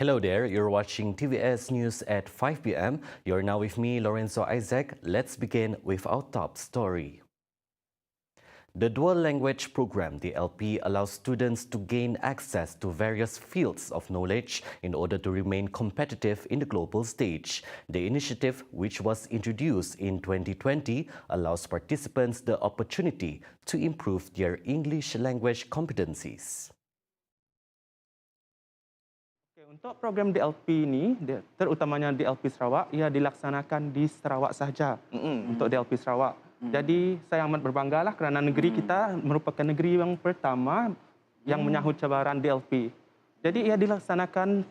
Hello there, you're watching TVS News at 5 p.m. You're now with me, Lorenzo Isaac. Let's begin with our top story. The Dual Language Program, the LP, allows students to gain access to various fields of knowledge in order to remain competitive in the global stage. The initiative, which was introduced in 2020, allows participants the opportunity to improve their English language competencies. Untuk program DLP ini, terutamanya DLP Sarawak, ia dilaksanakan di Sarawak sahaja untuk DLP Sarawak. Jadi saya amat berbanggalah kerana negeri kita merupakan negeri yang pertama yang menyahut cabaran DLP. Jadi ia dilaksanakan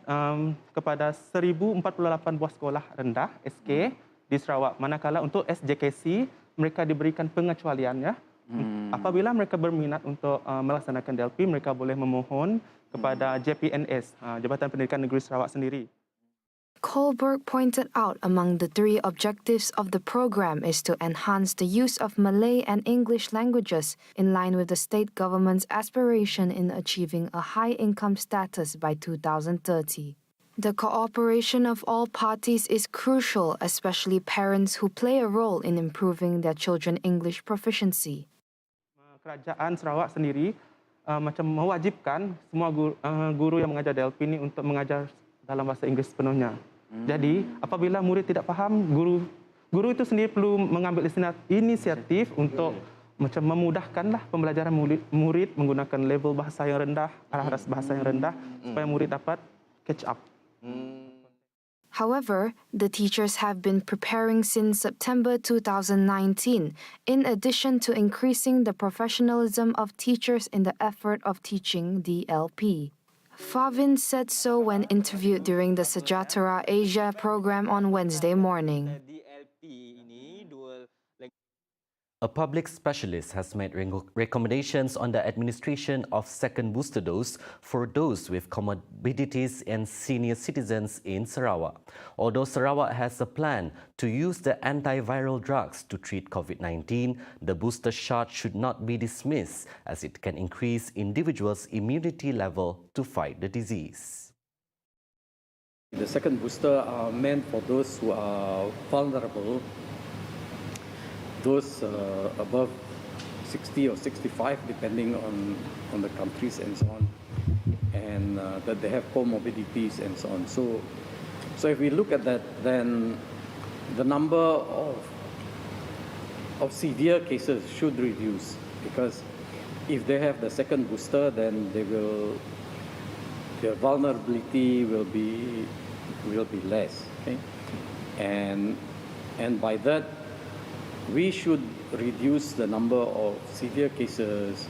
kepada 1048 buah sekolah rendah SK di Sarawak. Manakala untuk SJKC mereka diberikan pengecualian ya. Apabila mereka berminat untuk melaksanakan DLP, mereka boleh memohon kepada JPNS, Jabatan Pendidikan Negeri Sarawak sendiri. Kohlberg pointed out among the three objectives of the program is to enhance the use of Malay and English languages in line with the state government's aspiration in achieving a high income status by 2030. The cooperation of all parties is crucial, especially parents who play a role in improving their children's English proficiency. Kerajaan Sarawak sendiri macam mewajibkan semua guru yang mengajar DLP ini untuk mengajar dalam bahasa Inggeris sepenuhnya. Jadi, apabila murid tidak faham, guru itu sendiri perlu mengambil inisiatif untuk macam memudahkanlah pembelajaran murid menggunakan level bahasa yang rendah, aras bahasa yang rendah, supaya murid dapat catch up. However, the teachers have been preparing since September 2019, in addition to increasing the professionalism of teachers in the effort of teaching DLP. Favin said so when interviewed during the Sejahtera Asia program on Wednesday morning. A public specialist has made recommendations on the administration of second booster dose for those with comorbidities and senior citizens in Sarawak. Although Sarawak has a plan to use the antiviral drugs to treat COVID-19, the booster shot should not be dismissed as it can increase individuals' immunity level to fight the disease. The second booster are meant for those who are vulnerable, those above 60 or 65, depending on the countries and so on, and that they have comorbidities and so on. So if we look at that, then the number of severe cases should reduce, because if they have the second booster, then their vulnerability will be less. Okay? And by that, we should reduce the number of severe cases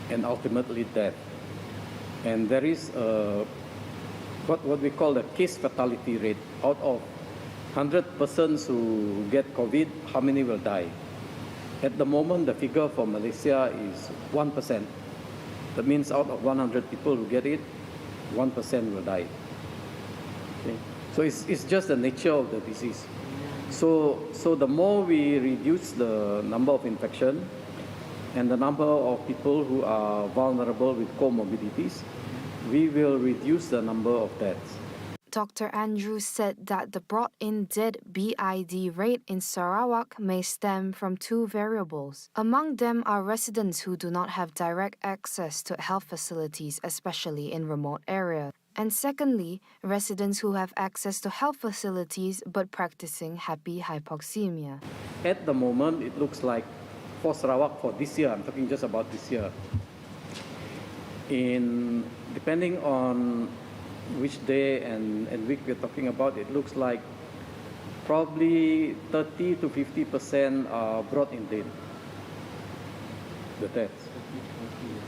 and ultimately death. And there is what we call the case fatality rate. Out of 100 persons who get COVID, how many will die? At the moment, the figure for Malaysia is 1%. That means out of 100 people who get it, 1% will die. Okay? So it's just the nature of the disease. So the more we reduce the number of infection and the number of people who are vulnerable with comorbidities, we will reduce the number of deaths. Dr. Andrews said that the brought-in dead BID rate in Sarawak may stem from two variables. Among them are residents who do not have direct access to health facilities, especially in remote areas. And secondly, residents who have access to health facilities but practicing happy hypoxemia. At the moment, it looks like for Sarawak for this year, I'm talking just about this year, depending on which day and week we're talking about, it looks like probably 30 to 50% are brought in dead, the deaths.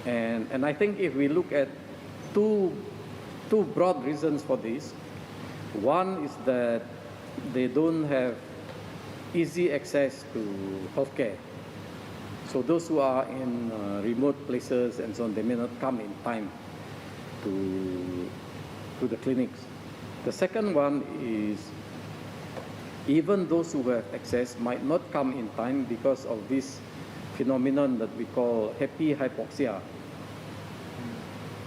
And I think if we look at two broad reasons for this, one is that they don't have easy access to healthcare. So those who are in remote places and so on, they may not come in time to the clinics. The second one is even those who have access might not come in time because of this phenomenon that we call happy hypoxia.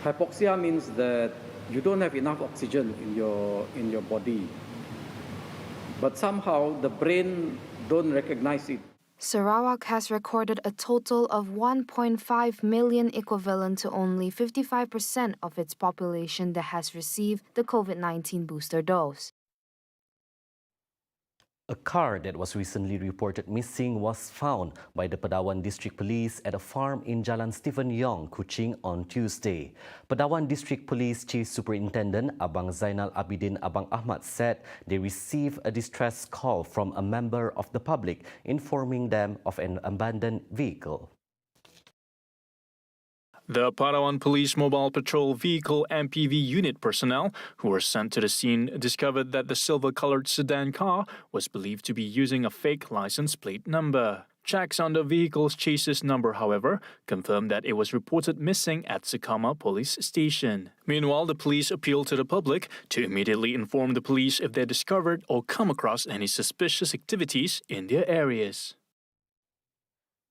Hypoxia means that you don't have enough oxygen in your body, but somehow the brain don't recognize it. Sarawak has recorded a total of 1.5 million, equivalent to only 55% of its population that has received the COVID-19 booster dose. A car that was recently reported missing was found by the Pedawan District Police at a farm in Jalan Stephen Yong, Kuching on Tuesday. Pedawan District Police Chief Superintendent Abang Zainal Abidin Abang Ahmad said they received a distress call from a member of the public informing them of an abandoned vehicle. The Palawan Police Mobile Patrol Vehicle MPV unit personnel who were sent to the scene discovered that the silver-colored sedan car was believed to be using a fake license plate number. Checks on the vehicle's chassis number, however, confirmed that it was reported missing at Sekama Police Station. Meanwhile, the police appealed to the public to immediately inform the police if they discovered or come across any suspicious activities in their areas.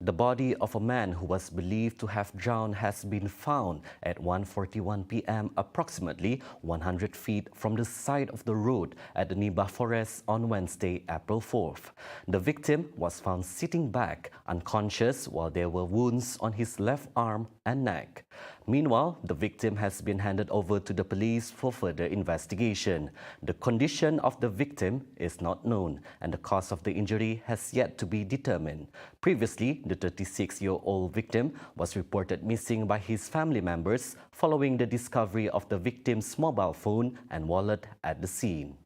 The body of a man who was believed to have drowned has been found at 1:41 p.m. approximately 100 feet from the side of the road at the Nibah Forest on Wednesday, April 4th. The victim was found sitting back, unconscious, while there were wounds on his left arm and neck. Meanwhile, the victim has been handed over to the police for further investigation. The condition of the victim is not known, and the cause of the injury has yet to be determined. Previously, the 36-year-old victim was reported missing by his family members following the discovery of the victim's mobile phone and wallet at the scene.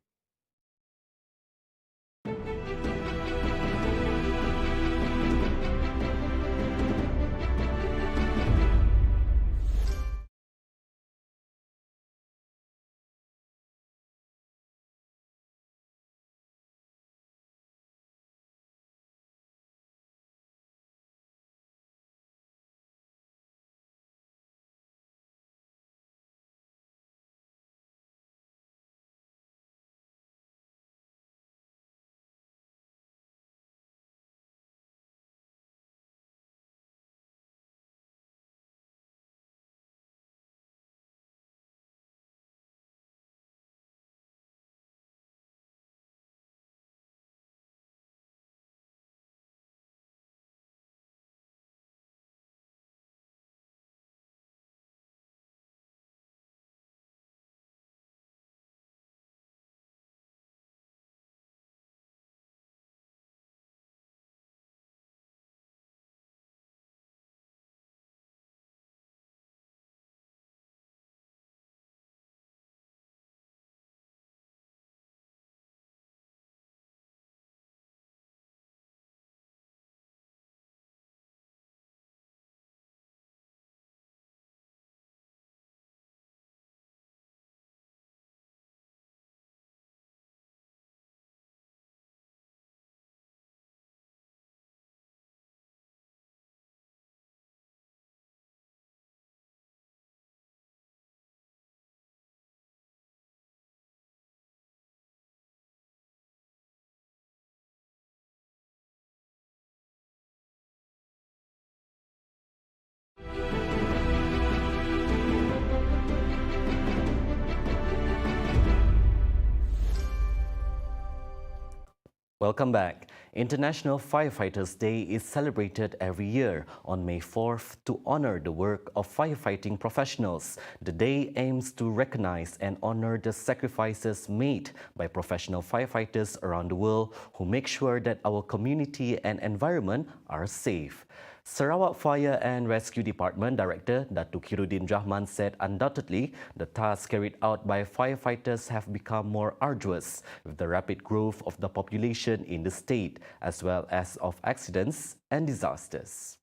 Welcome back. International Firefighters Day is celebrated every year on May 4th to honor the work of firefighting professionals. The day aims to recognize and honor the sacrifices made by professional firefighters around the world who make sure that our community and environment are safe. Sarawak Fire and Rescue Department Director Datuk Khairuddin Rahman said undoubtedly the tasks carried out by firefighters have become more arduous with the rapid growth of the population in the state as well as of accidents and disasters.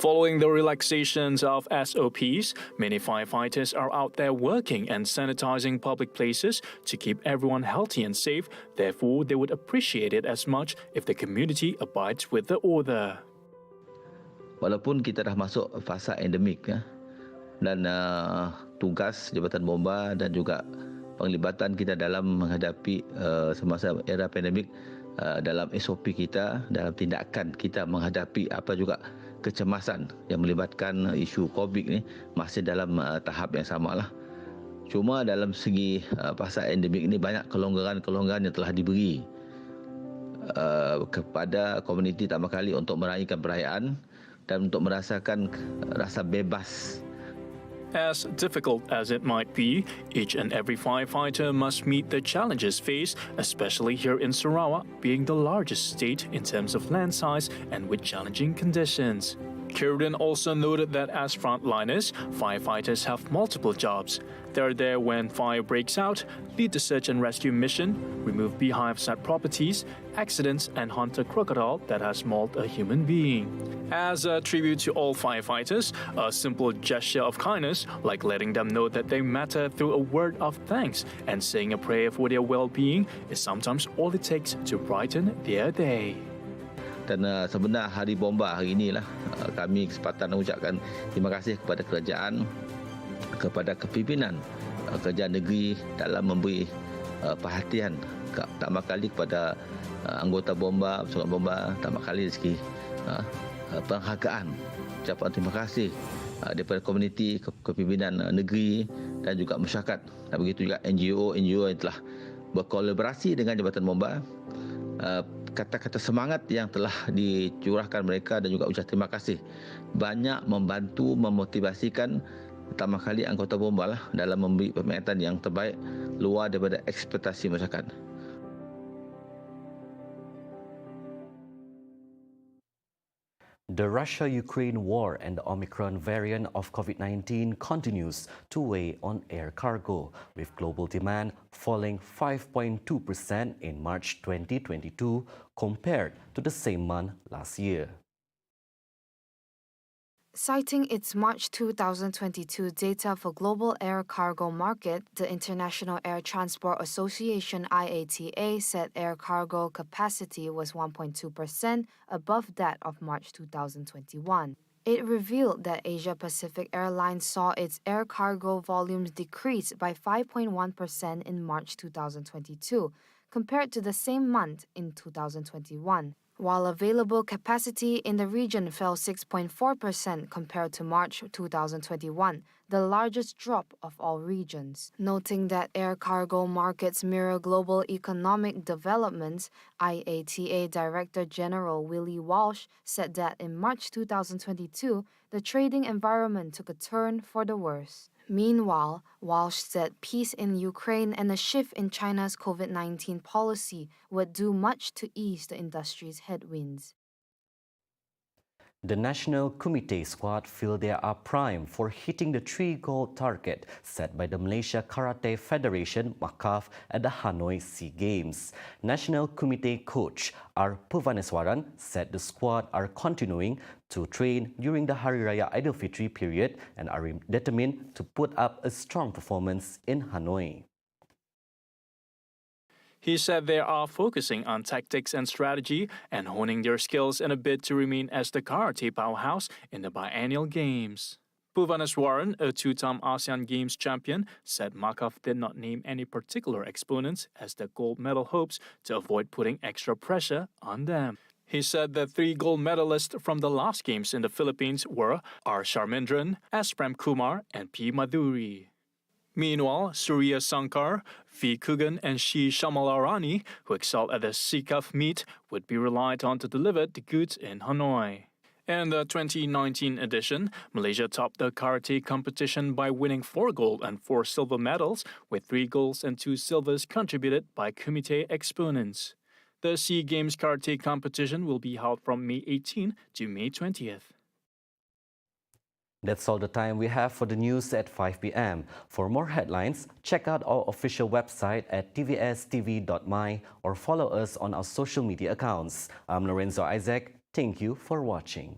Following the relaxations of SOPs, many firefighters are out there working and sanitizing public places to keep everyone healthy and safe. Therefore, they would appreciate it as much if the community abides with the order. Walaupun kita dah masuk fasa endemik ya, dan tugas Jabatan Bomba dan juga penglibatan kita dalam menghadapi semasa era pandemik, dalam SOP kita, dalam tindakan kita menghadapi apa juga kecemasan yang melibatkan isu COVID ni masih dalam tahap yang samalah. Cuma dalam segi pasal endemik ini banyak kelonggaran-kelonggaran yang telah diberi kepada komuniti pertama kali untuk meraihkan perayaan dan untuk merasakan rasa bebas. As difficult as it might be, each and every firefighter must meet the challenges faced, especially here in Sarawak, being the largest state in terms of land size and with challenging conditions. Kieran also noted that as frontliners, firefighters have multiple jobs. They're there when fire breaks out, lead the search and rescue mission, remove beehives at properties, accidents, and hunt a crocodile that has mauled a human being. As a tribute to all firefighters, a simple gesture of kindness, like letting them know that they matter through a word of thanks and saying a prayer for their well-being, is sometimes all it takes to brighten their day. Dan sebenar Hari Bomba hari inilah kami kesempatan mengucapkan terima kasih kepada kerajaan, kepada kepimpinan kerajaan negeri dalam memberi perhatian pertama kali kepada anggota bomba, pasukan bomba, pertama kali dari segi penghargaan. Ucapan terima kasih daripada komuniti, kepimpinan negeri dan juga masyarakat. Dan begitu juga NGO yang telah berkolaborasi dengan Jabatan Bomba. Kata-kata semangat yang telah dicurahkan mereka dan juga ucapan terima kasih banyak membantu memotivasikan pertama kali anggota bomba lah dalam memberi pemerintahan yang terbaik luar daripada ekspektasi masyarakat. The Russia-Ukraine war and the Omicron variant of COVID-19 continues to weigh on air cargo, with global demand falling 5.2% in March 2022 compared to the same month last year. Citing its March 2022 data for global air cargo market, the International Air Transport Association IATA said air cargo capacity was 1.2% above that of March 2021. It revealed that Asia Pacific Airlines saw its air cargo volumes decrease by 5.1% in March 2022 compared to the same month in 2021. While available capacity in the region fell 6.4% compared to March 2021, the largest drop of all regions. Noting that air cargo markets mirror global economic developments, IATA Director General Willie Walsh said that in March 2022, the trading environment took a turn for the worse. Meanwhile, Walsh said peace in Ukraine and a shift in China's COVID-19 policy would do much to ease the industry's headwinds. The National Committee squad feel they are primed for hitting the 3-goal target set by the Malaysia Karate Federation (MAKAF) at the Hanoi SEA Games. National Committee coach R. Puvaneswaran said the squad are continuing to train during the Hari Raya Aidilfitri period and are determined to put up a strong performance in Hanoi. He said they are focusing on tactics and strategy and honing their skills in a bid to remain as the karate powerhouse in the biennial games. Puvaneswaran, a 2-time ASEAN Games champion, said MAKAF did not name any particular exponents as the gold medal hopes to avoid putting extra pressure on them. He said the 3 gold medalists from the last games in the Philippines were R. Sharmendran, S. Prem Kumar, and P. Madhuri. Meanwhile, Surya Sankar, V. Kugan, and Shi Shamalarani, who excelled at the CCAF meet, would be relied on to deliver the goods in Hanoi. In the 2019 edition, Malaysia topped the karate competition by winning 4 gold and 4 silver medals, with 3 golds and 2 silvers contributed by Kumite exponents. The SEA Games karate competition will be held from May 18 to May 20th. That's all the time we have for the news at 5 p.m. For more headlines, check out our official website at TVSTVMY or follow us on our social media accounts. I'm Lorenzo Isaac. Thank you for watching.